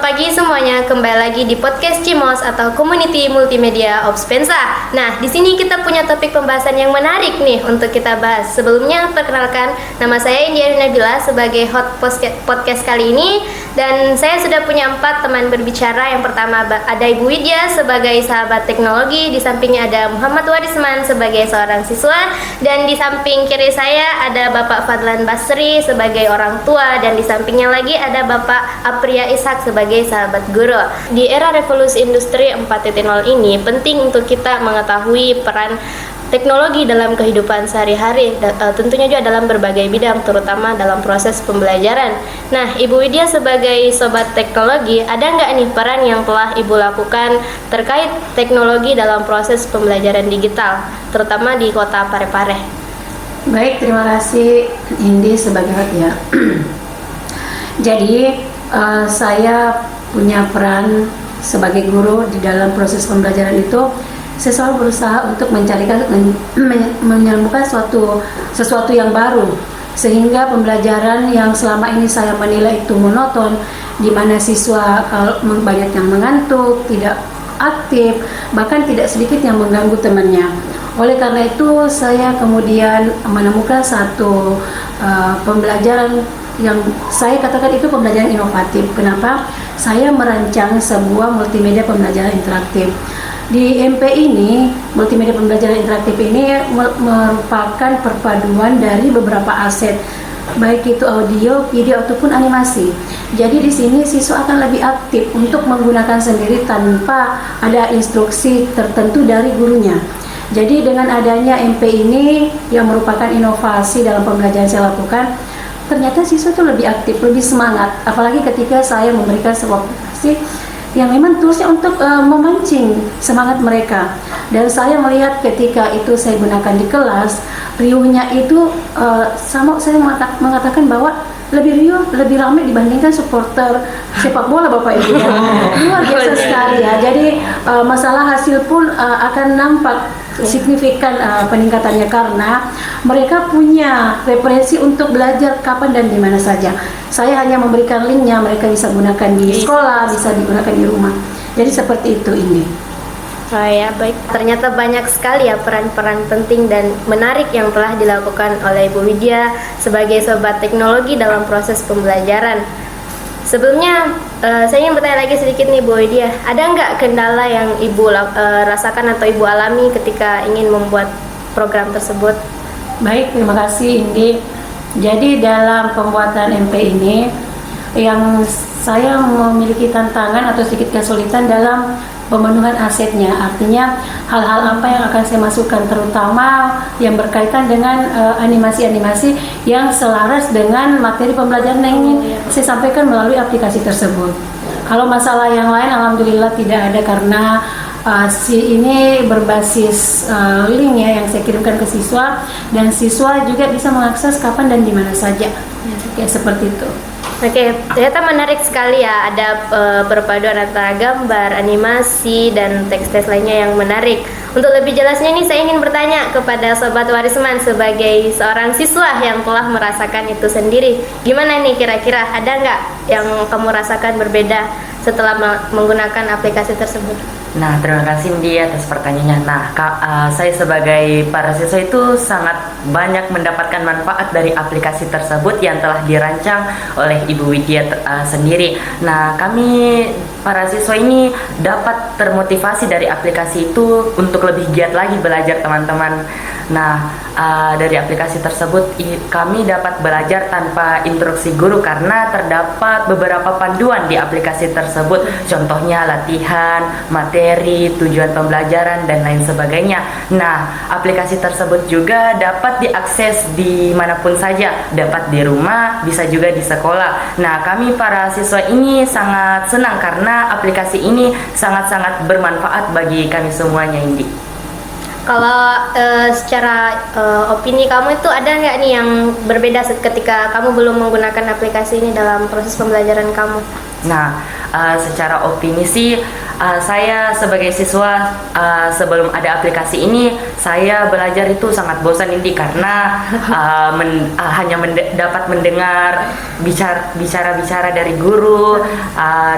pagi semuanya, kembali lagi di podcast Cimos atau Community Multimedia of Spensa. Nah, di sini kita punya topik pembahasan yang menarik nih untuk kita bahas. Sebelumnya, perkenalkan, nama saya India Nabila sebagai host podcast kali ini. Dan saya sudah punya 4 teman berbicara. Yang pertama ada Ibu Widya sebagai sahabat teknologi. Di sampingnya ada Muhammad Warisman sebagai seorang siswa. Dan di samping kiri saya ada Bapak Fadlan Basri sebagai orang tua. Dan di sampingnya lagi ada Bapak Apria Ishak sebagai sahabat guru. Di era revolusi industri 4.0 ini penting untuk kita mengetahui peran teknologi dalam kehidupan sehari-hari, tentunya juga dalam berbagai bidang, terutama dalam proses pembelajaran. Nah, Ibu Widya sebagai sobat teknologi, ada nggak nih peran yang telah Ibu lakukan terkait teknologi dalam proses pembelajaran digital, terutama di kota Parepare? Baik, terima kasih Indi sebagai host ya. Jadi saya punya peran sebagai guru di dalam proses pembelajaran itu. Saya selalu berusaha untuk menyembuhkan sesuatu yang baru, sehingga pembelajaran yang selama ini saya menilai itu monoton, di mana siswa banyak yang mengantuk, tidak aktif, bahkan tidak sedikit yang mengganggu temannya. Oleh karena itu saya kemudian menemukan satu pembelajaran yang saya katakan itu pembelajaran inovatif. Kenapa? Saya merancang sebuah multimedia pembelajaran interaktif. Di MP ini, multimedia pembelajaran interaktif ini merupakan perpaduan dari beberapa aset, baik itu audio, video ataupun animasi. Jadi di sini siswa akan lebih aktif untuk menggunakan sendiri tanpa ada instruksi tertentu dari gurunya. Jadi dengan adanya MP ini yang merupakan inovasi dalam pembelajaran saya lakukan, ternyata siswa itu lebih aktif, lebih semangat. Apalagi ketika saya memberikan sebuah aplikasi yang memang tulusnya untuk memancing semangat mereka. Dan saya melihat ketika itu saya gunakan di kelas, riuhnya itu saya mengatakan bahwa lebih riuh, lebih ramai dibandingkan supporter sepak bola Bapak Ibu. Luar biasa sekali ya. Jadi masalah hasil pun akan nampak signifikan peningkatannya karena mereka punya referensi untuk belajar kapan dan di mana saja. Saya hanya memberikan linknya, mereka bisa gunakan di sekolah, bisa digunakan di rumah. Jadi seperti itu ini. Oh ya, baik. Ternyata banyak sekali ya peran-peran penting dan menarik yang telah dilakukan oleh Ibu Widya sebagai sobat teknologi dalam proses pembelajaran. Sebelumnya, saya ingin bertanya lagi sedikit nih Bu Widya, ada nggak kendala yang Ibu rasakan atau Ibu alami ketika ingin membuat program tersebut? Baik, terima kasih Indi. Jadi dalam pembuatan MP ini, yang saya memiliki tantangan atau sedikit kesulitan dalam pemenuhan asetnya. Artinya hal-hal apa yang akan saya masukkan, terutama yang berkaitan dengan animasi-animasi yang selaras dengan materi pembelajaran yang ingin saya sampaikan melalui aplikasi tersebut. Kalau masalah yang lain alhamdulillah tidak ada karena ini berbasis link ya yang saya kirimkan ke siswa, dan siswa juga bisa mengakses kapan dan di mana saja. Kayak seperti itu. Oke, ternyata menarik sekali ya, ada perpaduan antara gambar, animasi, dan teks-teks lainnya yang menarik. Untuk lebih jelasnya nih, saya ingin bertanya kepada Sobat Warisman sebagai seorang siswa yang telah merasakan itu sendiri. Gimana nih kira-kira, ada nggak yang kamu rasakan berbeda setelah menggunakan aplikasi tersebut? Nah, terima kasih Indi atas pertanyaannya. Nah, saya sebagai para siswa itu sangat banyak mendapatkan manfaat dari aplikasi tersebut yang telah dirancang oleh Ibu Widya sendiri. Nah, kami para siswa ini dapat termotivasi dari aplikasi itu untuk lebih giat lagi belajar teman-teman. Nah, dari aplikasi tersebut kami dapat belajar tanpa instruksi guru karena terdapat beberapa panduan di aplikasi tersebut. Contohnya latihan, materi, tujuan pembelajaran, dan lain sebagainya. Nah, aplikasi tersebut juga dapat diakses dimanapun saja, dapat di rumah, bisa juga di sekolah. Nah, kami para siswa ini sangat senang karena aplikasi ini sangat-sangat bermanfaat bagi kami semuanya, Indi. Kalau secara opini kamu itu ada nggak nih yang berbeda ketika kamu belum menggunakan aplikasi ini dalam proses pembelajaran kamu? Nah, secara opini sih, saya sebagai siswa sebelum ada aplikasi ini saya belajar itu sangat bosan ini karena hanya dapat mendengar bicara dari guru,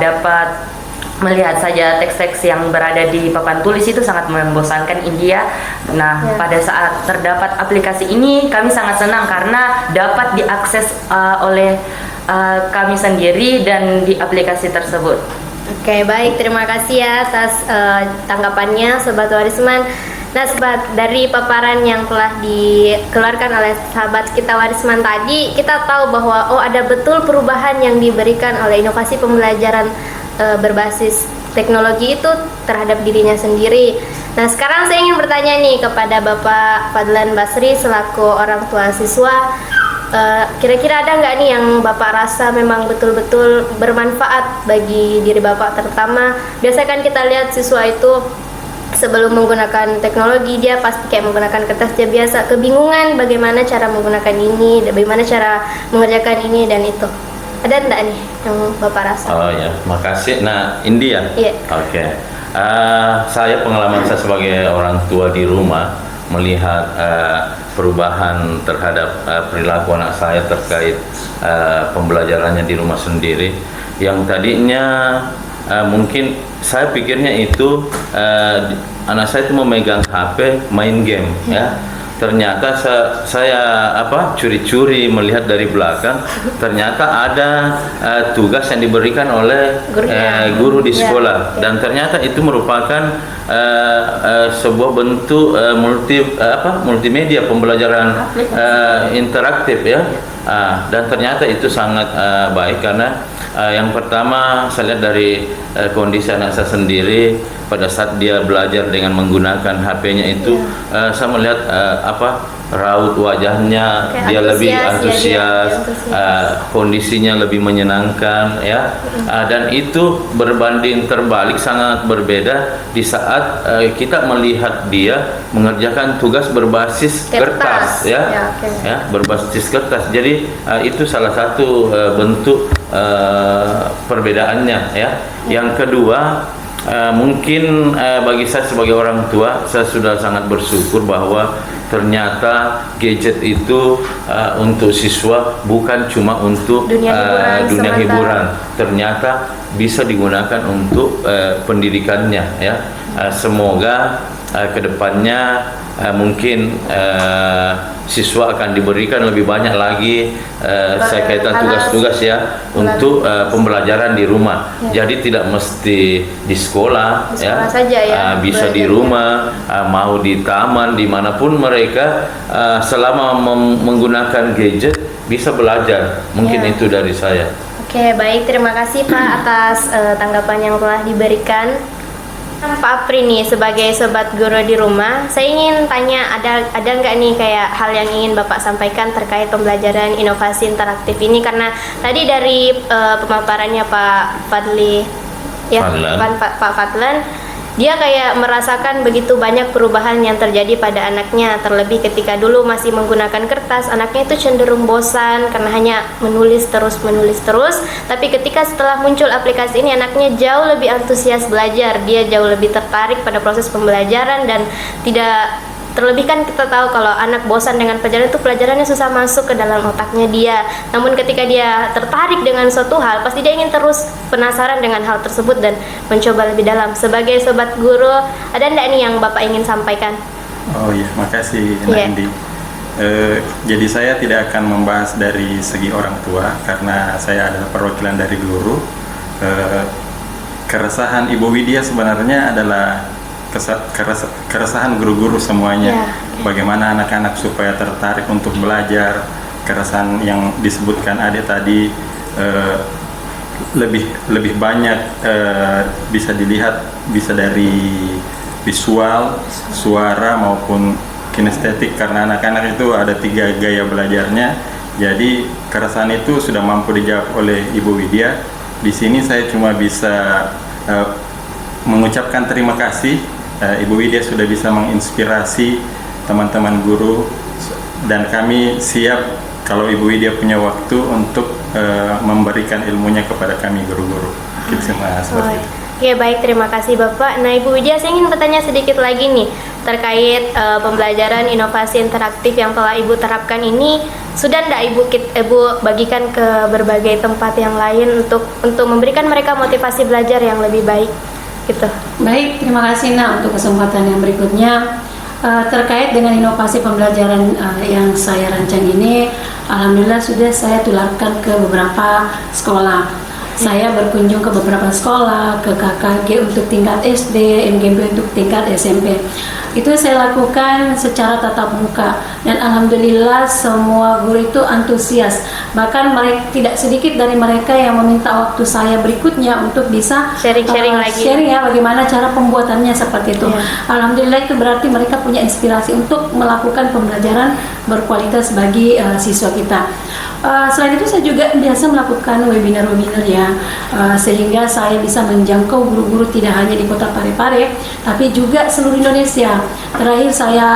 dapat melihat saja teks-teks yang berada di papan tulis, itu sangat membosankan India. Nah, pada saat terdapat aplikasi ini kami sangat senang karena dapat diakses oleh kami sendiri dan di aplikasi tersebut. Oke, baik, terima kasih ya atas tanggapannya Sobat Warisman. Nah Sobat, dari paparan yang telah dikeluarkan oleh sahabat kita Warisman tadi, kita tahu bahwa ada betul perubahan yang diberikan oleh inovasi pembelajaran berbasis teknologi itu terhadap dirinya sendiri. Nah sekarang saya ingin bertanya nih kepada Bapak Fadlan Basri selaku orang tua siswa, kira-kira ada nggak nih yang Bapak rasa memang betul-betul bermanfaat bagi diri Bapak? Terutama biasa kan kita lihat siswa itu sebelum menggunakan teknologi dia pasti kayak menggunakan kertas, dia biasa kebingungan bagaimana cara menggunakan ini, bagaimana cara mengerjakan ini dan itu. Ada enggak nih yang Bapak rasa? Oh ya, makasih. Nah, India. Iya. Oke. Saya pengalaman saya sebagai orang tua di rumah melihat perubahan terhadap perilaku anak saya terkait pembelajarannya di rumah sendiri. Yang tadinya mungkin saya pikirnya itu anak saya itu memegang HP, main game, ya. Ternyata saya curi-curi melihat dari belakang, ternyata ada tugas yang diberikan oleh guru di sekolah, dan ternyata itu merupakan sebuah bentuk multimedia pembelajaran interaktif, ya. Dan ternyata itu sangat baik karena yang pertama saya lihat dari kondisi anak saya sendiri pada saat dia belajar dengan menggunakan HP-nya itu, saya melihat raut wajahnya, dia lebih antusias, kondisinya lebih menyenangkan, ya. Dan itu berbanding terbalik, sangat berbeda di saat kita melihat dia mengerjakan tugas berbasis kertas, ya, berbasis kertas. Jadi itu salah satu bentuk perbedaannya, ya. Yang kedua, mungkin bagi saya sebagai orang tua, saya sudah sangat bersyukur bahwa ternyata gadget itu untuk siswa bukan cuma untuk dunia hiburan, ternyata bisa digunakan untuk pendidikannya, ya. Semoga kedepannya mungkin siswa akan diberikan lebih banyak lagi saya kaitan tugas-tugas, ya, untuk pembelajaran di rumah. Jadi tidak mesti di sekolah, ya, saja, ya, bisa di rumah, mau di taman, dimanapun mereka selama menggunakan gadget bisa belajar. Mungkin itu dari saya. Oke, baik, terima kasih Pak atas tanggapan yang telah diberikan. Pak Apri nih, sebagai sobat guru di rumah, saya ingin tanya, ada nggak nih kayak hal yang ingin Bapak sampaikan terkait pembelajaran inovasi interaktif ini? Karena tadi dari pemaparannya Pak Fadli, ya, Pak Fadlan, dia kayak merasakan begitu banyak perubahan yang terjadi pada anaknya. Terlebih ketika dulu masih menggunakan kertas, anaknya itu cenderung bosan karena hanya menulis terus. Tapi ketika setelah muncul aplikasi ini, anaknya jauh lebih antusias belajar. Dia jauh lebih tertarik pada proses pembelajaran dan tidak. Terlebih kan kita tahu kalau anak bosan dengan pelajaran itu, pelajarannya susah masuk ke dalam otaknya dia. Namun ketika dia tertarik dengan suatu hal, pasti dia ingin terus penasaran dengan hal tersebut dan mencoba lebih dalam. Sebagai sobat guru, ada enggak nih yang Bapak ingin sampaikan? Oh iya, makasih Indi. Jadi saya tidak akan membahas dari segi orang tua karena saya adalah perwakilan dari guru. Keresahan Ibu Widya sebenarnya adalah keresahan guru-guru semuanya, bagaimana anak-anak supaya tertarik untuk belajar. Keresahan yang disebutkan Ade tadi lebih banyak bisa dilihat, bisa dari visual, suara maupun kinestetik, karena anak-anak itu ada 3 gaya belajarnya. Jadi keresahan itu sudah mampu dijawab oleh Ibu Widya. Di sini saya cuma bisa mengucapkan terima kasih. Ibu Widya sudah bisa menginspirasi teman-teman guru, dan kami siap kalau Ibu Widya punya waktu untuk memberikan ilmunya kepada kami guru-guru. Oke, baik, terima kasih Bapak. Nah Ibu Widya, saya ingin bertanya sedikit lagi nih. terkait pembelajaran inovasi interaktif yang telah Ibu terapkan ini, sudah tidak Ibu bagikan ke berbagai tempat yang lain untuk memberikan mereka motivasi belajar yang lebih baik gitu. Baik, terima kasih Nak untuk kesempatan yang berikutnya. Terkait dengan inovasi pembelajaran yang saya rancang ini, alhamdulillah sudah saya tularkan ke beberapa sekolah. Saya berkunjung ke beberapa sekolah, ke KKG untuk tingkat SD, MGB untuk tingkat SMP. Itu saya lakukan secara tatap muka dan alhamdulillah semua guru itu antusias. Bahkan tidak sedikit dari mereka yang meminta waktu saya berikutnya untuk bisa sharing lagi. Sharing ya bagaimana cara pembuatannya seperti itu. Alhamdulillah itu berarti mereka punya inspirasi untuk melakukan pembelajaran berkualitas bagi siswa kita. Selain itu saya juga biasa melakukan webinar-webinar ya, sehingga saya bisa menjangkau guru-guru tidak hanya di kota Parepare, tapi juga seluruh Indonesia. Terakhir saya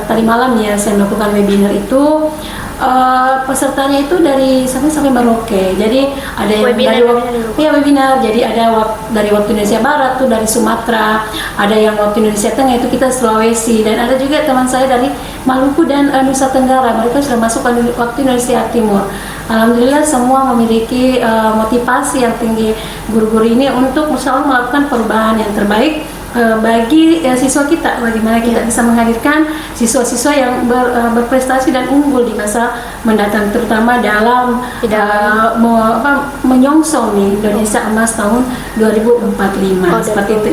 tadi malam ya saya melakukan webinar itu, pesertanya itu dari sampai Merauke. Jadi ada yang webinar. Jadi ada dari waktu Indonesia Barat tuh, dari Sumatera, ada yang waktu Indonesia Tengah itu kita Sulawesi, dan ada juga teman saya dari Maluku dan Nusa Tenggara. Mereka sudah masuk waktu Indonesia Timur. Alhamdulillah semua memiliki motivasi yang tinggi guru-guru ini untuk selalu melakukan perubahan yang terbaik bagi siswa kita, bagaimana kita bisa menghadirkan siswa-siswa yang berprestasi dan unggul di masa mendatang, terutama dalam menyongsong nih Indonesia Emas tahun 2045 seperti itu.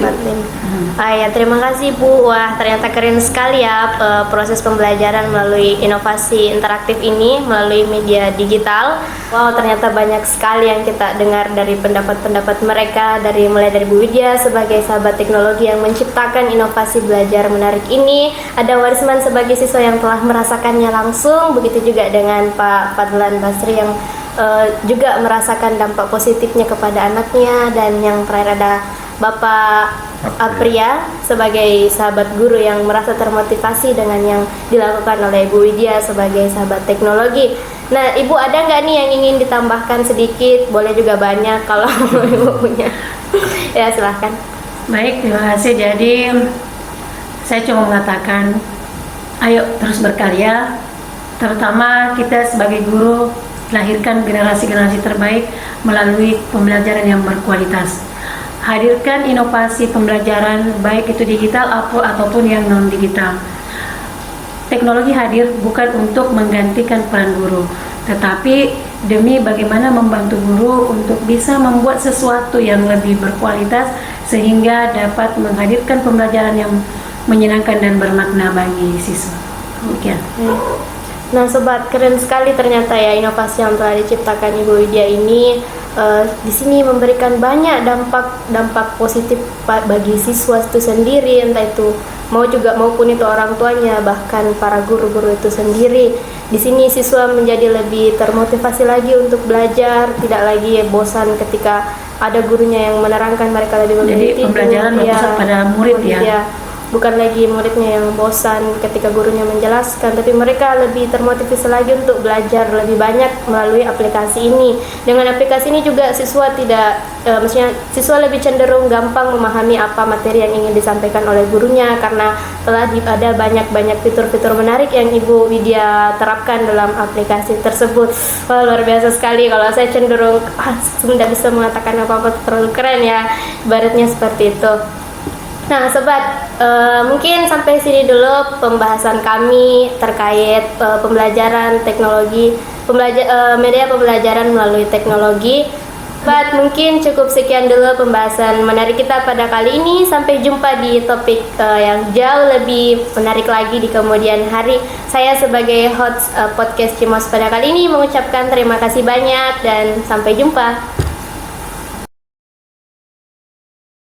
Ya, terima kasih Bu. Wah, ternyata keren sekali ya proses pembelajaran melalui inovasi interaktif ini melalui media digital. Wow, ternyata banyak sekali yang kita dengar dari pendapat-pendapat mereka, mulai dari Bu Widya sebagai sahabat teknologi yang menciptakan inovasi belajar menarik ini, ada Warisman sebagai siswa yang telah merasakannya langsung, begitu juga dengan Pak Fadlan Basri yang juga merasakan dampak positifnya kepada anaknya, dan yang terakhir ada Bapak Apria sebagai sahabat guru yang merasa termotivasi dengan yang dilakukan oleh Ibu Widya sebagai sahabat teknologi. Nah, Ibu ada nggak nih yang ingin ditambahkan sedikit? Boleh juga banyak kalau Ibu punya. Ya, silahkan. Baik, terima kasih. Jadi saya cuma mengatakan, ayo terus berkarya, terutama kita sebagai guru lahirkan generasi-generasi terbaik melalui pembelajaran yang berkualitas. Hadirkan inovasi pembelajaran baik itu digital ataupun yang non digital. Teknologi hadir bukan untuk menggantikan peran guru, tetapi demi bagaimana membantu guru untuk bisa membuat sesuatu yang lebih berkualitas sehingga dapat menghadirkan pembelajaran yang menyenangkan dan bermakna bagi siswa. Demikian. Nah sobat, keren sekali ternyata ya inovasi yang telah diciptakan Ibu Widya ini di sini memberikan banyak dampak positif bagi siswa itu sendiri, entah itu maupun itu orang tuanya, bahkan para guru-guru itu sendiri. Di sini siswa menjadi lebih termotivasi lagi untuk belajar, tidak lagi bosan ketika ada gurunya yang menerangkan, mereka lebih memilih. Jadi pembelajaran berpusat pada murid ya. Bukan lagi muridnya yang bosan ketika gurunya menjelaskan, tapi mereka lebih termotivasi lagi untuk belajar lebih banyak melalui aplikasi ini. Dengan aplikasi ini juga siswa siswa lebih cenderung gampang memahami apa materi yang ingin disampaikan oleh gurunya, karena telah ada banyak fitur-fitur menarik yang Ibu Widya terapkan dalam aplikasi tersebut. Wah, luar biasa sekali. Kalau saya cenderung tidak bisa mengatakan apa-apa terlalu keren ya, ibaratnya seperti itu. Nah sobat, mungkin sampai sini dulu pembahasan kami terkait pembelajaran teknologi, media pembelajaran melalui teknologi. Sobat, mungkin cukup sekian dulu pembahasan menarik kita pada kali ini. Sampai jumpa di topik yang jauh lebih menarik lagi di kemudian hari. Saya sebagai host podcast Cimos pada kali ini mengucapkan terima kasih banyak dan sampai jumpa.